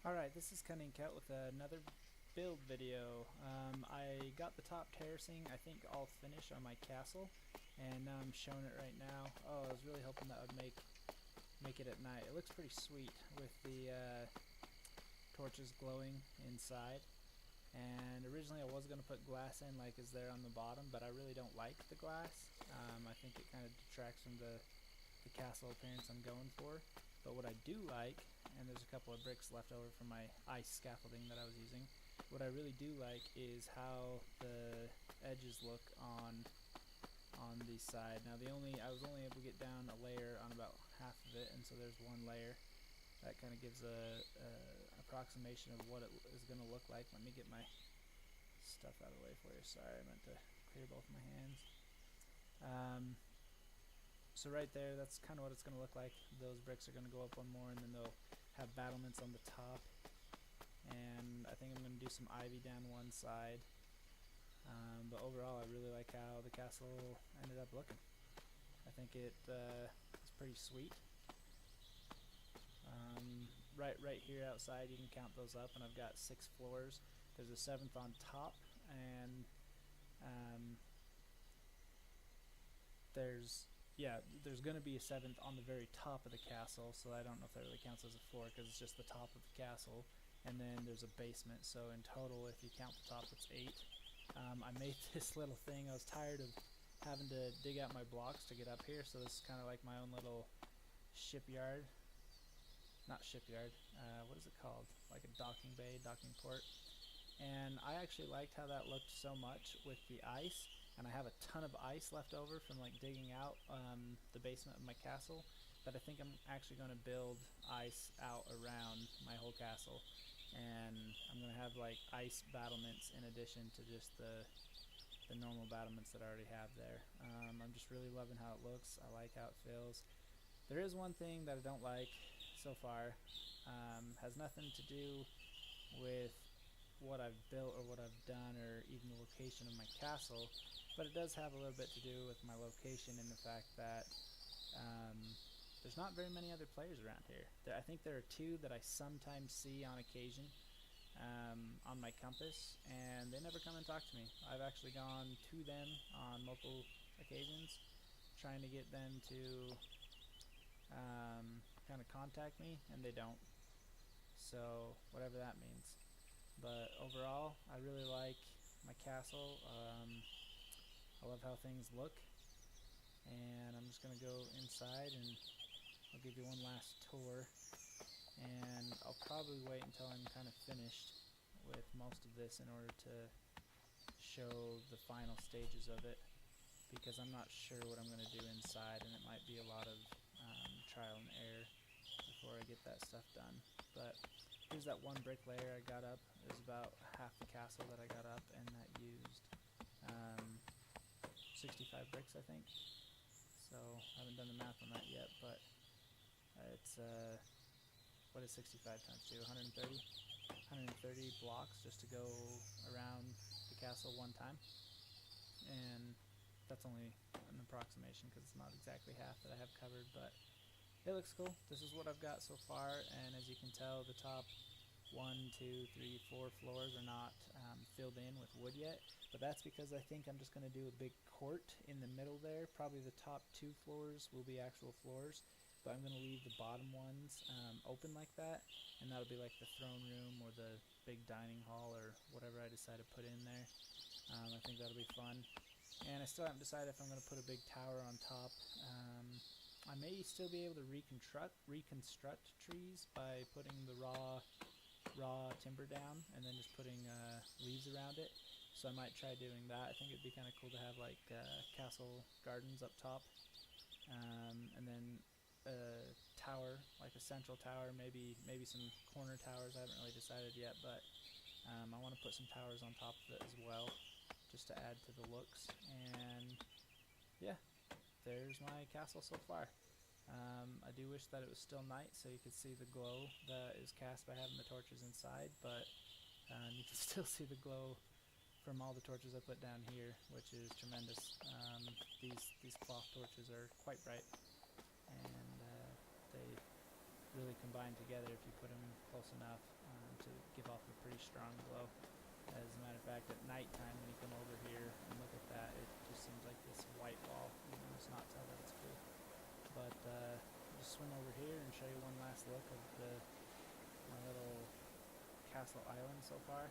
Alright, this is Cunning Cat with another build video. I got the top terracing, I think, all finished on my castle, and now I'm showing it right now. Oh, I was really hoping that would make it at night. It looks pretty sweet with the torches glowing inside. And originally I was going to put glass in like is there on the bottom, but I really don't like the glass. I think it kind of detracts from the castle appearance I'm going for. But what I do like, and there's a couple of bricks left over from my ice scaffolding that I was using, what I really do like is how the edges look on the side. Now I was only able to get down a layer on about half of it, and so there's one layer. That kind of gives a approximation of what it is going to look like. Let me get my stuff out of the way for you. Sorry, I meant to clear both my hands. So right there, that's kind of what it's going to look like. Those bricks are going to go up one more, and then they'll have battlements on the top. And I think I'm going to do some ivy down one side. But overall, I really like how the castle ended up looking. I think it's pretty sweet. Right here outside, you can count those up, and I've got 6 floors. There's a 7th on top, and there's going to be a 7th on the very top of the castle, so I don't know if that really counts as a floor because it's just the top of the castle. And then there's a basement, so in total, if you count the top, it's 8. I made this little thing. I was tired of having to dig out my blocks to get up here, so this is kind of like my own little shipyard. Not shipyard, what is it called? Like a docking bay, docking port. And I actually liked how that looked so much with the ice, and I have a ton of ice left over from like digging out the basement of my castle, but I think I'm actually going to build ice out around my whole castle, and I'm going to have like ice battlements in addition to just the normal battlements that I already have there. I'm just really loving how it looks. I like how it feels. There is one thing that I don't like so far. Has nothing to do with what I've built or what I've done or even the location of my castle, but it does have a little bit to do with my location in the fact that there's not very many other players around here. I think there are 2 that I sometimes see on occasion on my compass, and they never come and talk to me. I've actually gone to them on multiple occasions trying to get them to kind of contact me, and they don't. So whatever that means. But overall, I really like my castle. I love how things look, and I'm just gonna go inside and I'll give you one last tour, and I'll probably wait until I'm kind of finished with most of this in order to show the final stages of it, because I'm not sure what I'm going to do inside, and it might be a lot of trial and error before I get that stuff done. But here's that one brick layer I got up. It was about half the castle that I got up, and that used 65 bricks, I think. So I haven't done the math on that yet, but it's what is 65 times 2? 130? 130 blocks just to go around the castle one time. And that's only an approximation because it's not exactly half that I have covered, but it looks cool. This is what I've got so far, and as you can tell, the top 1, 2, 3, 4 floors are not filled in with wood yet, but that's because I think I'm just going to do a big court in the middle there. Probably the top 2 floors will be actual floors, but I'm going to leave the bottom ones open like that, and that'll be like the throne room or the big dining hall or whatever I decide to put in there. I think that'll be fun. And I still haven't decided if I'm going to put a big tower on top. I may still be able to reconstruct trees by putting the raw timber down and then just putting leaves around it. So I might try doing that. I think it'd be kind of cool to have like castle gardens up top, and then a tower, like a central tower, maybe some corner towers. I haven't really decided yet, but I want to put some towers on top of it as well, just to add to the looks. And yeah, there's my castle so far. I do wish that it was still night so you could see the glow that is cast by having the torches inside, but you can still see the glow from all the torches I put down here, which is tremendous. These cloth torches are quite bright, and they really combine together if you put them close enough. to give off a pretty strong glow. As a matter of fact, at nighttime when you come over here and look at that, it just seems like this white ball. You can almost not tell that it's cool. But I'll just swim over here and show you one last look of my little castle island so far.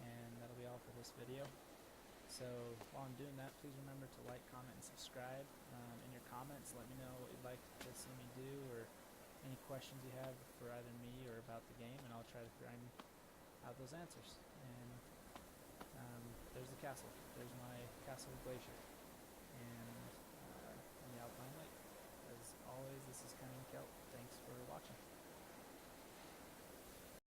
And that'll be all for this video. So while I'm doing that, please remember to like, comment, and subscribe. In your comments, let me know what you'd like to see me do, or any questions you have for either me or about the game, and I'll try to find out those answers. And there's the castle. There's my castle glacier. And the Alpine Lake. As always, this is Cunning Kelp. Thanks for watching.